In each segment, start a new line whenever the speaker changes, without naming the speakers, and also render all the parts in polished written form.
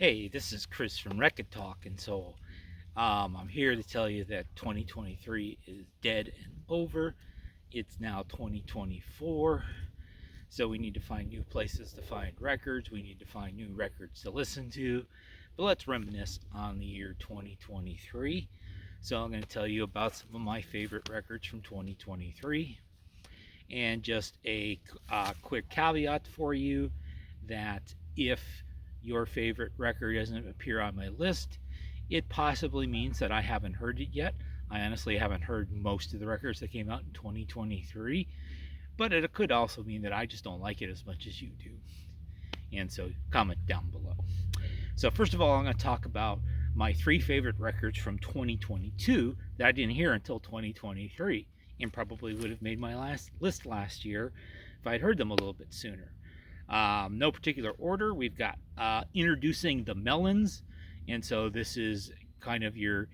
Hey, this is Chris from Rekkid Talk, and I'm here to tell you that 2023 is dead and over. It's now 2024, so we need to find new places to find records. We need to find new records to listen to. But let's reminisce on the year 2023. So I'm going to tell you about some of my favorite records from 2023, and just a quick caveat for you that if your favorite record doesn't appear on my list, it possibly means that I haven't heard it yet. I honestly haven't heard most of the records that came out in 2023, but it could also mean that I just don't like it as much as you do. And so comment down below. So, first of all, I'm going to talk about my three favorite records from 2022 that I didn't hear until 2023 and probably would have made my list last year if I'd heard them a little bit sooner. No particular order. We've got Introducing the Melons. And so this is kind of your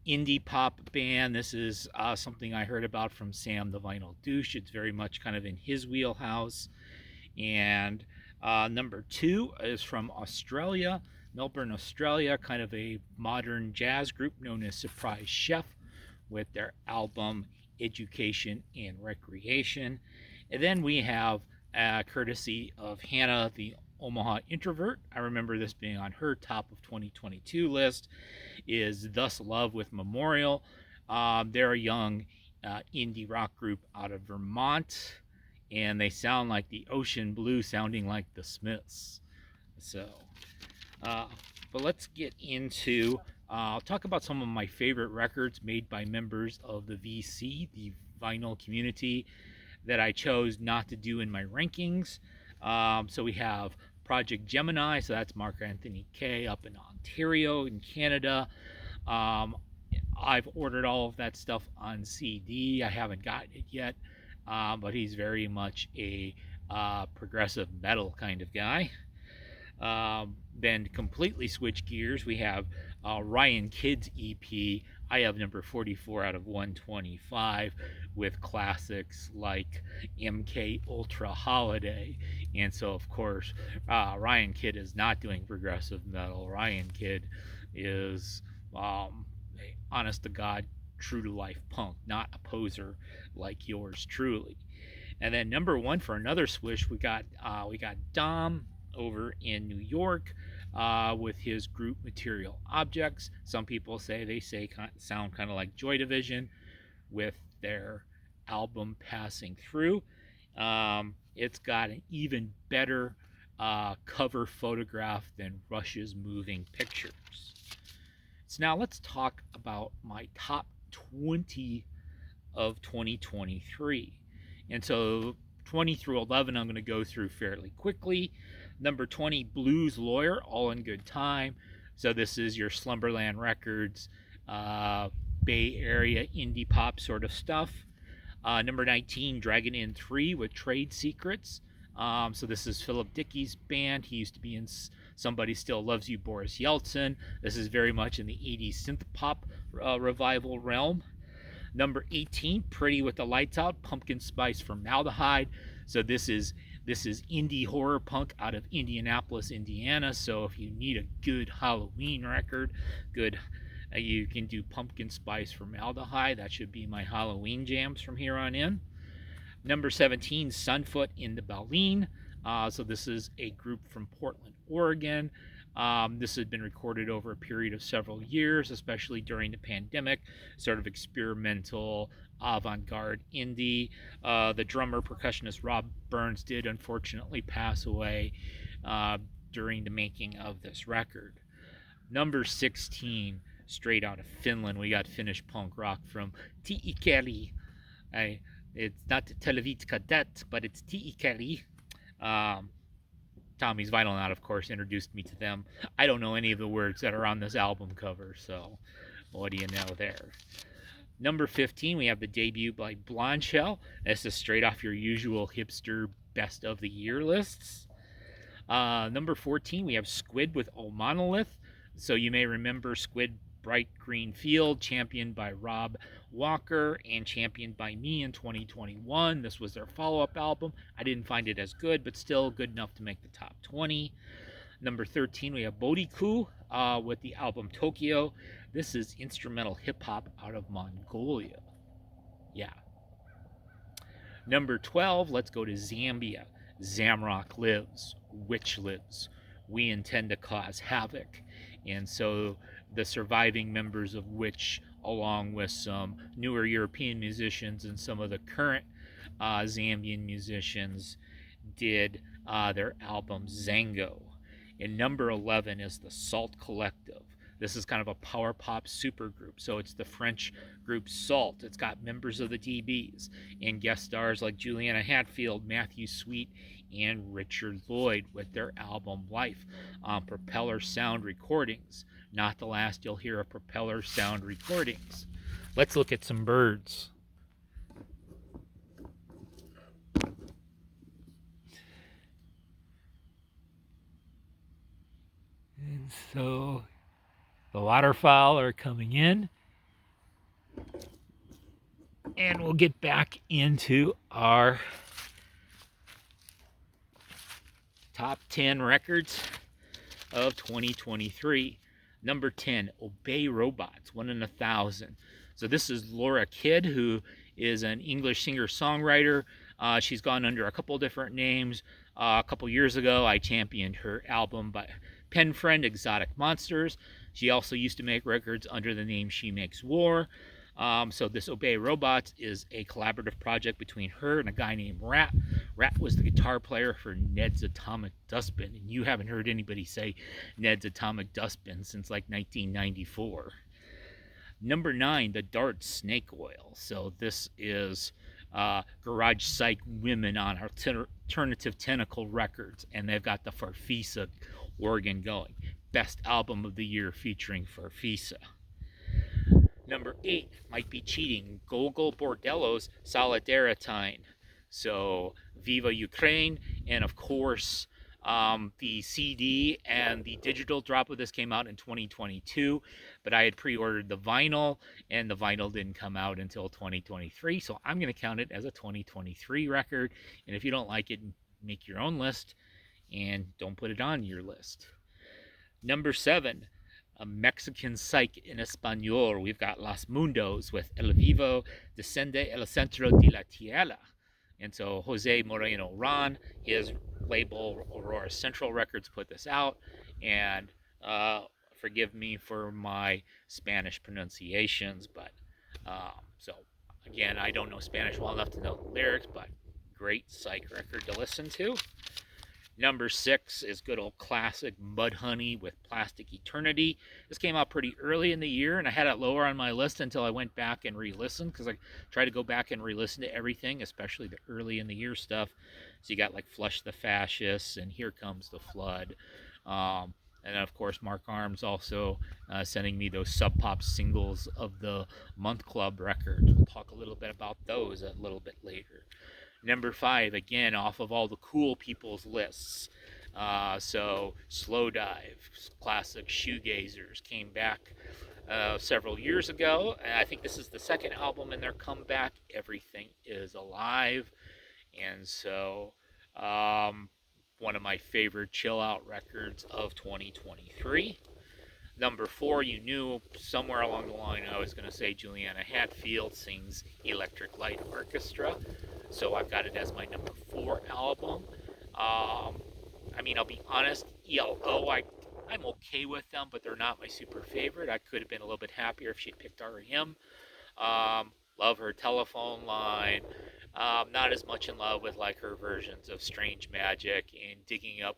indie pop band. This is something I heard about from Sam the Vinyl Douche. It's very much kind of in his wheelhouse. And number two is from Australia, Melbourne, Australia, kind of a modern jazz group known as Surprise Chef with their album Education and Recreation. And then we have, courtesy of Hannah, the Omaha Introvert, I remember this being on her top of 2022 list, is Thus Love with Memorial. They're a young indie rock group out of Vermont, and they sound like the ocean blue sounding like the Smiths. So, but let's get into, I'll talk about some of my favorite records made by members of the VC, the vinyl community, that I chose not to do in my rankings. So we have Project Gemini, so that's Mark Anthony K up in Ontario in Canada. I've ordered all of that stuff on CD. I haven't gotten it yet, but he's very much a progressive metal kind of guy. Then completely switch gears, we have Ryan Kidd's EP. I have number 44 out of 125 with classics like MK Ultra Holiday. And so, of course, Ryan Kidd is not doing progressive metal. Ryan Kidd is a honest to God, true to life punk, not a poser like yours truly. And then number one for another swish, we got Dom over in New York with his group Material Objects. Some people say sound kind of like Joy Division with their album Passing Through. It's got an even better cover photograph than Rush's Moving Pictures. So now let's talk about my top 20 of 2023. And so 20 through 11 I'm going to go through fairly quickly. Number 20, Blues Lawyer, All in Good Time. So this is your Slumberland Records, Bay Area indie pop sort of stuff. Number 19, Dragon Inn 3 with Trade Secrets. So this is Philip Dickey's band. He used to be in Somebody Still Loves You, Boris Yeltsin. This is very much in the 80s synth pop revival realm. Number 18, Pretty with the Lights Out, Pumpkin Spice Formaldehyde. So this is indie horror punk out of Indianapolis, Indiana. So if you need a good Halloween record, you can do Pumpkin Spice Formaldehyde. That should be my Halloween jams from here on in. Number 17, Sunfoot in the Baleen. So this is a group from Portland, Oregon. This has been recorded over a period of several years, especially during the pandemic, sort of experimental, avant-garde indie. The drummer, percussionist Rob Burns did unfortunately pass away during the making of this record. Number 16, straight out of Finland, we got Finnish punk rock from Tiikeli. It's not Televit Cadet, but it's Tiikeli. Tommy's Vinyl Knot, of course, introduced me to them. I don't know any of the words that are on this album cover, so what do you know there? Number 15, we have the debut by Blonde Shell. This is straight off your usual hipster best of the year lists. Number 14, we have Squid with O Monolith. So you may remember Squid Bright Green Field, championed by Rob Walker and championed by me in 2021. This was their follow-up album. I didn't find it as good, but still good enough to make the top 20. Number 13, we have Bodiku with the album Tokyo. This is instrumental hip hop out of Mongolia. Yeah. Number 12, let's go to Zambia. Zamrock lives, Witch lives. We intend to cause havoc. And so the surviving members of Witch, along with some newer European musicians and some of the current Zambian musicians, did their album Zango. And number 11 is the Salt Collective. This is kind of a power pop supergroup. So it's the French group Salt. It's got members of the DBs and guest stars like Juliana Hatfield, Matthew Sweet, and Richard Lloyd with their album Life on Propeller Sound Recordings. Not the last you'll hear of Propeller Sound Recordings. Let's look at some birds. And so the waterfowl are coming in. And we'll get back into our top 10 records of 2023. Number 10, Obey Robots, 1 in 1,000. So this is Laura Kidd, who is an English singer-songwriter. She's gone under a couple different names. A couple years ago, I championed her album by pen friend Exotic Monsters. She also used to make records under the name She Makes War. So this Obey Robots is a collaborative project between her and a guy named Rat. Rat was the guitar player for Ned's Atomic Dustbin, and you haven't heard anybody say Ned's Atomic Dustbin since like 1994. Number 9, the Dart Snake Oil. So this is Garage Psych Women on Alternative Tentacle Records, and they've got the Farfisa organ going. Best album of the year featuring Farfisa. Number 8 might be cheating. Gogol Bordello's Solidaritine. So Viva Ukraine, and of course the CD and the digital drop of this came out in 2022, but I had pre-ordered the vinyl, and the vinyl didn't come out until 2023, so I'm going to count it as a 2023 record. And if you don't like it, make your own list and don't put it on your list. Number 7, a Mexican psych in Espanol. We've got Los Mundos with El Vivo Descende el Centro de la Tierra. And so Jose Moreno Ron, his label Aurora Central Records, put this out. And forgive me for my Spanish pronunciations, but so again, I don't know Spanish well enough to know the lyrics, but great psych record to listen to. Number 6 is good old classic Mudhoney with Plastic Eternity. This came out pretty early in the year, and I had it lower on my list until I went back and re-listened, because I try to go back and re-listen to everything, especially the early in the year stuff. So you got like Flush the Fascists and Here Comes the Flood. And then, of course, Mark Arms also sending me those Sub Pop Singles of the Month Club records. We'll talk a little bit about those a little bit later. Number 5, again, off of all the cool people's lists. So Slow Dive, classic shoegazers, came back several years ago. And I think this is the second album in their comeback, Everything Is Alive. And so one of my favorite chill out records of 2023. Number 4, you knew somewhere along the line I was going to say Juliana Hatfield sings Electric Light Orchestra. So I've got it as my number 4 album. I mean, I'll be honest, ELO, I'm okay with them, but they're not my super favorite. I could have been a little bit happier if she'd picked R.E.M. Love her Telephone Line. Not as much in love with like her versions of Strange Magic and digging up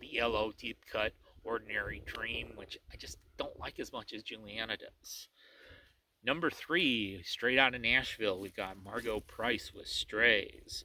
the ELO deep cut Ordinary Dream, which I just don't like as much as Juliana does. Number 3, straight out of Nashville, we got Margot Price with Strays.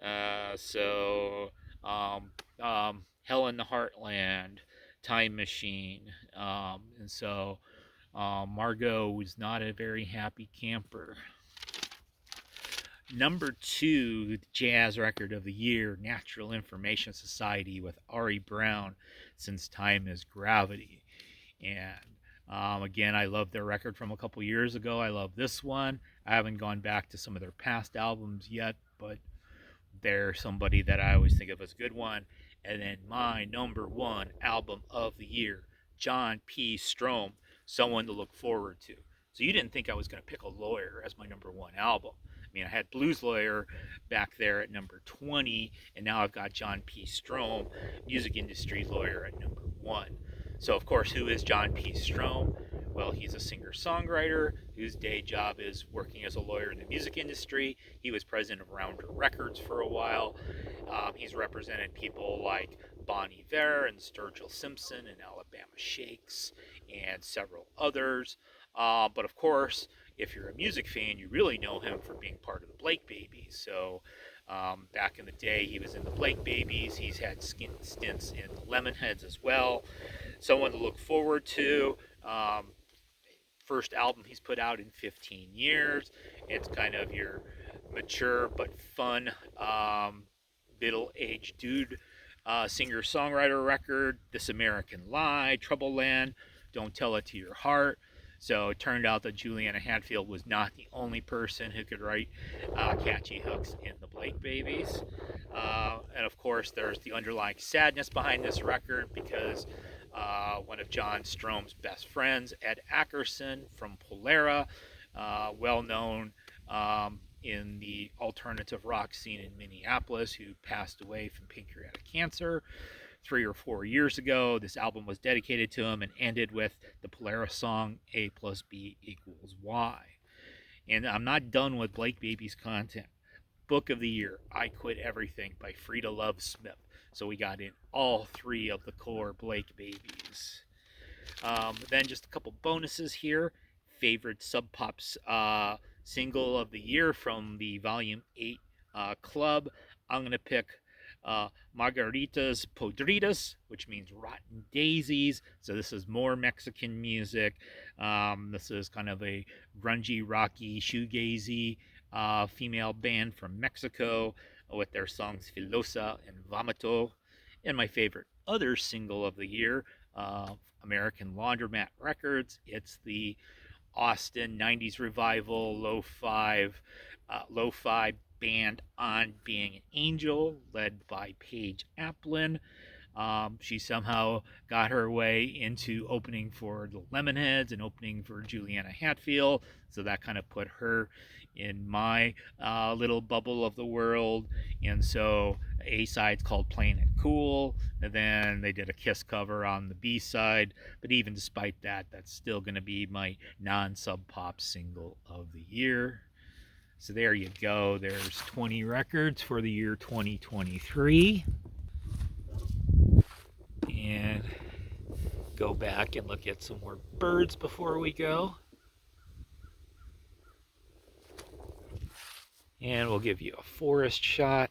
Hell in the Heartland, Time Machine. And so Margot was not a very happy camper. Number 2, jazz record of the year, Natural Information Society with Ari Brown, Since Time Is Gravity. And again, I love their record from a couple years ago. I love this one. I haven't gone back to some of their past albums yet, but they're somebody that I always think of as a good one. And then my number one album of the year, John P. Strom, Someone to Look Forward to. So you didn't think I was going to pick a lawyer as my number one album. I mean, I had Blues Lawyer back there at number 20, and now I've got John P. Strom, music industry lawyer, at number one. So, of course, who is John P. Strom? Well, he's a singer-songwriter whose day job is working as a lawyer in the music industry. He was president of Rounder Records for a while. He's represented people like Bon Iver and Sturgill Simpson and Alabama Shakes and several others. But of course, if you're a music fan, you really know him for being part of the Blake Babies. So back in the day, he was in the Blake Babies. He's had stints in Lemonheads as well. Someone to look forward to. First album he's put out in 15 years. It's kind of your mature but fun middle-aged dude singer-songwriter record. This American Lie, Trouble Land, Don't Tell It to Your Heart. So it turned out that Juliana Hatfield was not the only person who could write catchy hooks in the Blake Babies. And of course, there's the underlying sadness behind this record because one of John Strom's best friends, Ed Ackerson from Polera, well known in the alternative rock scene in Minneapolis, who passed away from pancreatic cancer 3 or 4 years ago. This album was dedicated to him and ended with the Polera song A plus B equals Y. And I'm not done with Blake Baby's content. Book of the Year, I Quit Everything by Frida Love Smith. So we got in all three of the core Blake Babies. Then just a couple bonuses here. Favorite Sub Pop's single of the year from the Volume 8 club. I'm going to pick Margaritas Podridas, which means rotten daisies. So this is more Mexican music. This is kind of a grungy, rocky, shoegazy female band from Mexico with their songs Filosa and Vomito. And my favorite other single of the year, American Laundromat Records. It's the Austin 90s revival lo-fi band On Being an Angel, led by Paige Applin. She somehow got her way into opening for the Lemonheads and opening for Juliana Hatfield, so that kind of put her in my little bubble of the world. And so A-side's called Playing It Cool, and then they did a Kiss cover on the B-side. But even despite that, that's still going to be my non-Sub Pop single of the year. So there you go. There's 20 records for the year 2023. And go back and look at some more birds before we go. And we'll give you a forest shot.